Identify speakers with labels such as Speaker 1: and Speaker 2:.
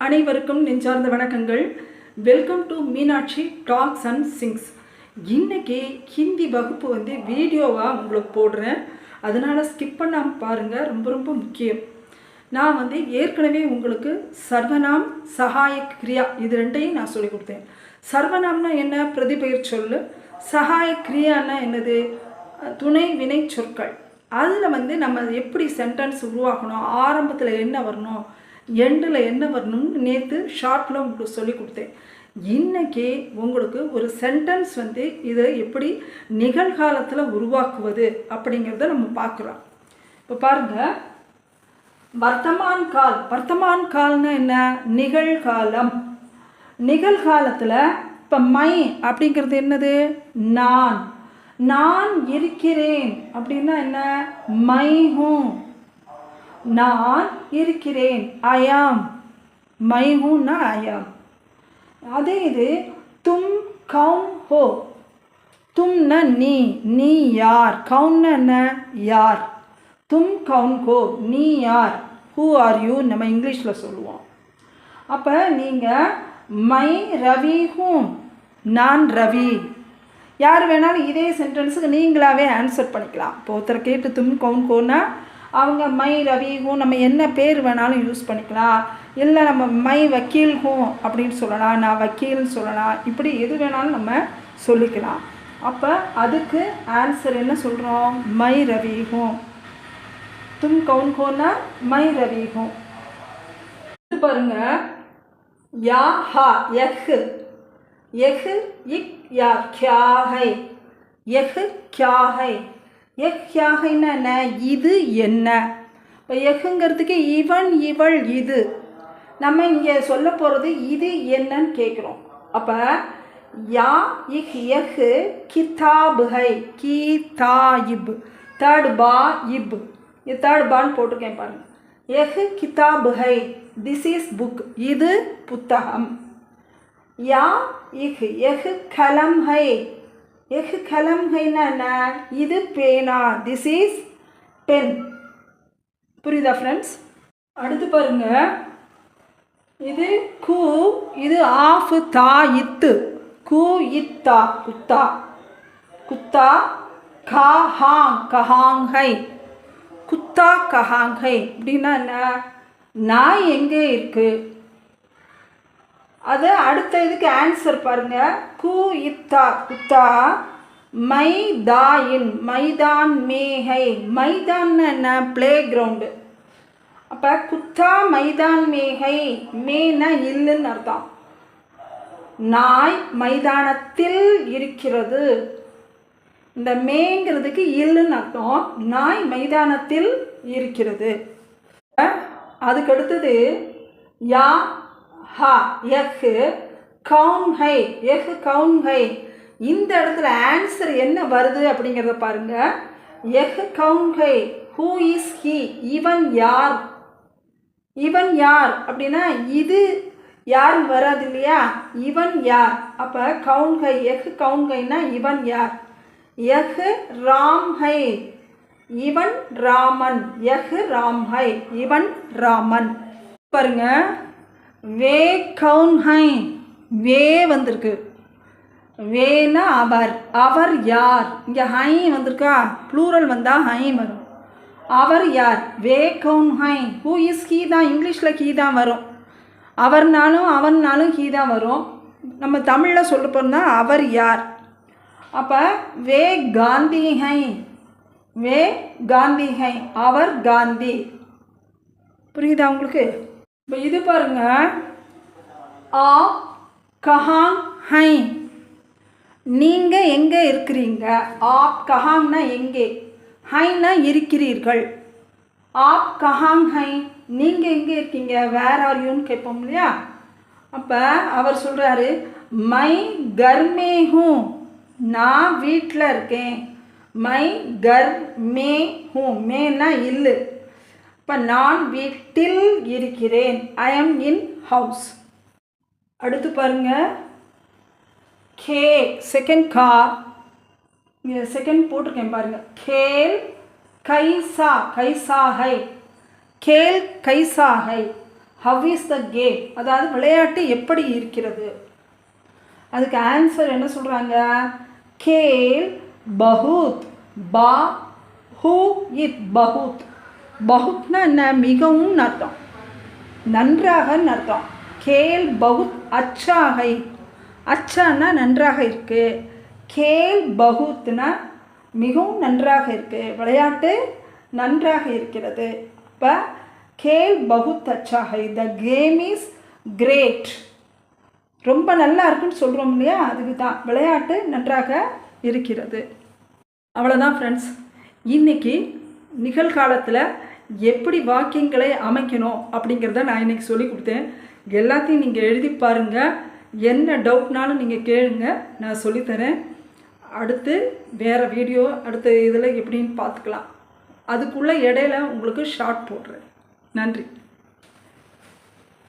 Speaker 1: அனைவருக்கும் நெஞ்சார்ந்த வணக்கங்கள். Welcome to Meenakshi talks and sings. இன்றைக்கி ஹிந்தி வகுப்பு வீடியோவாக உங்களுக்கு போடுறேன். அதனால் ஸ்கிப் பண்ணாமல் பாருங்கள், ரொம்ப ரொம்ப முக்கியம். நான் ஏற்கனவே உங்களுக்கு சர்வநாம் சகாயக் கிரியா இது ரெண்டையும் நான் சொல்லிக் கொடுத்தேன். சர்வநாம்னா என்ன? பிரதிபெயர் சொல்லு. சகாயக் கிரியான்னா என்னது? துணை வினை சொற்கள். அதில் நம்ம எப்படி சென்டென்ஸ் உருவாக்கணும், ஆரம்பத்தில் என்ன வரணும், எண்டில் என்ன வரணும்னு நேற்று ஷார்ட்டில் உங்களுக்கு சொல்லி கொடுத்தேன். இன்றைக்கி உங்களுக்கு ஒரு சென்டென்ஸ் இதை எப்படி நிகழ்காலத்தில் உருவாக்குவது அப்படிங்கிறத நம்ம பார்க்குறோம். இப்போ பாருங்கள், வர்த்தமான் கால்னா என்ன? நிகழ்காலம். நிகழ்காலத்தில் இப்போ மை அப்படிங்கிறது என்னது? நான் இருக்கிறேன் அப்படின்னா என்ன? மை ஹூம். நான் இருக்கிறேன், ஐயாம். மை ஹூன்னா ஐயாம். அதே இது தும் கவுன் ஹோ. தும்னா நீ யார். கவுன்னா என்ன? யார். தும் கவுன் ஹோ, நீ யார். ஹூ ஆர் யூ நம்ம இங்கிலீஷில் சொல்லுவோம். அப்போ நீங்கள் மை ரவி ஹூம், நான் ரவி. யார் வேணாலும் இதே சென்டென்ஸுக்கு நீங்களாகவே ஆன்சர் பண்ணிக்கலாம். இப்போ ஒருத்தரை கேட்டு தும் கவுன் கோன்னா அவங்க மை ரவி ஹூ, நம்ம என்ன பேர் வேணாலும் யூஸ் பண்ணிக்கலாம். இல்லை நம்ம மை வக்கீல் ஹூ அப்படின்னு சொல்லலாம், நான் வக்கீல்னு சொல்லலாம். இப்படி எது வேணாலும் நம்ம சொல்லிக்கலாம். அப்போ அதுக்கு ஆன்சர் என்ன சொல்கிறோம்? My Ravi who. தும் கவுன் கோன்னா மை ரவி ஹூ. இது பாருங்க, யா ஹா யஹ். யஹ் இக் யா க்யா ஹை. யஹ் க்யா ஹை. யஹ் க்யா ஹைன்னா என்ன? இது என்ன. இப்போ யஹுங்கிறதுக்கு இவன் இவள் இது. நம்ம இங்கே சொல்ல போகிறது இது என்னன்னு கேட்குறோம். அப்போ யா இஹ் யஹ் கிதாப் ஹை. கிதாயிப். தேர்ட் பா இப். இது தேர்ட் பான்னு போட்டிருக்கேன் பாருங்க. யஹ் கிதாப் ஹை, திஸ் இஸ் புக். இது புத்தகம். யா இஹ் யஹ் கலம் ஹை. யஹ் கலம் ஹைன்னா என்ன? இது பேனா, திஸ் இஸ் பென். புரியுதா ஃப்ரெண்ட்ஸ்? அடுத்து பாருங்க, இது கு, இது ஆஃப், தா இத்து. கு இத்தா, குத்தா. குத்தா கஹாங், கஹாங் ஹை. குத்தா கஹாங் ஹை அப்படின்னா என்ன? நாய் எங்கே இருக்கு. அது அடுத்த இதுக்கு ஆன்சர் பாருங்கள். கு இத்தா, குத்தா. மைதாயின், மைதான் மேஹை. மைதான்னு என்ன? Play ground. அப்போ குத்தா மைதான் மேஹை. மேனா இல்லுன்னு அர்த்தம். நாய் மைதானத்தில் இருக்கிறது. இந்த மேங்கிறதுக்கு இல்லுன்னு அர்த்தம். நாய் மைதானத்தில் இருக்கிறது. அதுக்கு அடுத்தது யா ஹா யஹ் கவுன் ஹை. யஹ் கவுன் ஹை. இந்த இடத்துல ஆன்சர் என்ன வருது அப்படிங்கிறத பாருங்க. யஹ் கவுன் ஹை. Who is he. இவன் யார். இவன் யார் அப்படின்னா இது யாருன்னு வராது இல்லையா? இவன் யார். அப்போ கவுன் ஹை. யஹ் கவுன் ஹைனா இவன் யார். யஹ் ராம் ஹை. இவன் ராமன். யஹ் ராம் ஹை, இவன் ராமன். பாருங்க, வே கவுன் ஹை. வே வந்திருக்கு. வேனா அவர். அவர் யார். இங்கே ஹை வந்திருக்கா? ப்ளூரல் வந்தால் ஹை வரும். அவர் யார். வே கவுன் ஹை. ஹூ இஸ் ஹீ தான் இங்கிலீஷில் ஹீ தான் வரும். அவர்னாலும் அவன்னாலும் ஹீ தான் வரும். நம்ம தமிழில் சொல்ல போனால் அவர் யார். அப்போ வே காந்தி ஹை. வே காந்தி ஹை, அவர் காந்தி. புரியுதா உங்களுக்கு? இப்போ இது பாருங்க, ஆ கஹாங் ஹை. நீங்கள் எங்கே இருக்கிறீங்க. ஆப் கஹாங்னா எங்கே, ஹைனா இருக்கிறீர்கள். ஆப் கஹாங் ஹை, நீங்கள் எங்கே இருக்கீங்க. வேர் ஆர் யூன்னு கேட்போம் இல்லையா? அப்போ அவர் சொல்கிறாரு, மை கர் மே ஹூ. நான் வீட்டில் இருக்கேன். மை கர் மே ஹூ. மேனா இல்லு. இப்போ நான் வீட்டில் இருக்கிறேன். I am in house. அடுத்து பாருங்க, கே செகண்ட் கா. இங்கே செகண்ட் போட்டிருக்கேன் பாருங்கள். கேல் கைசா. கைசா ஹை. கேல் கைசா ஹை. ஹவ் இஸ் த கேம், அதாவது விளையாட்டு எப்படி இருக்கிறது. அதுக்கு ஆன்சர் என்ன சொல்கிறாங்க, கேல் பஹூத், பா ஹூ இத் பஹூத். பஹூத்னா என்ன, மிகவும் அர்த்தம், நன்றாகன்னு அர்த்தம். கேல் பஹூத் அச்சா ஹை, அச்சான்னா நன்றாக இருக்குது, கேல் பஹூத்னா மிகவும் நன்றாக இருக்குது, விளையாட்டு நன்றாக இருக்கிறது. இப்போ கேல் பஹூத் அச்சா ஹை, த கேம் இஸ் கிரேட், ரொம்ப நல்லா இருக்குன்னு சொல்கிறோம் இல்லையா, அதுக்கு தான் விளையாட்டு நன்றாக இருக்கிறது. அவ்வளோதான் ஃப்ரெண்ட்ஸ். இன்றைக்கி நிகழ்காலத்தில் எப்படி வாக்கியங்களை அமைக்கணும் அப்படிங்கிறத நான் இன்றைக்கி சொல்லி கொடுத்தேன். எல்லாத்தையும் நீங்கள் எழுதி பாருங்கள், என்ன டவுட்னாலும் நீங்கள் கேளுங்க, நான் சொல்லித்தரேன். அடுத்து வேறு வீடியோ அடுத்த இதில் எப்படின்னு பார்த்துக்கலாம். அதுக்குள்ளே இடையில உங்களுக்கு ஷார்ட் போடுறேன். நன்றி.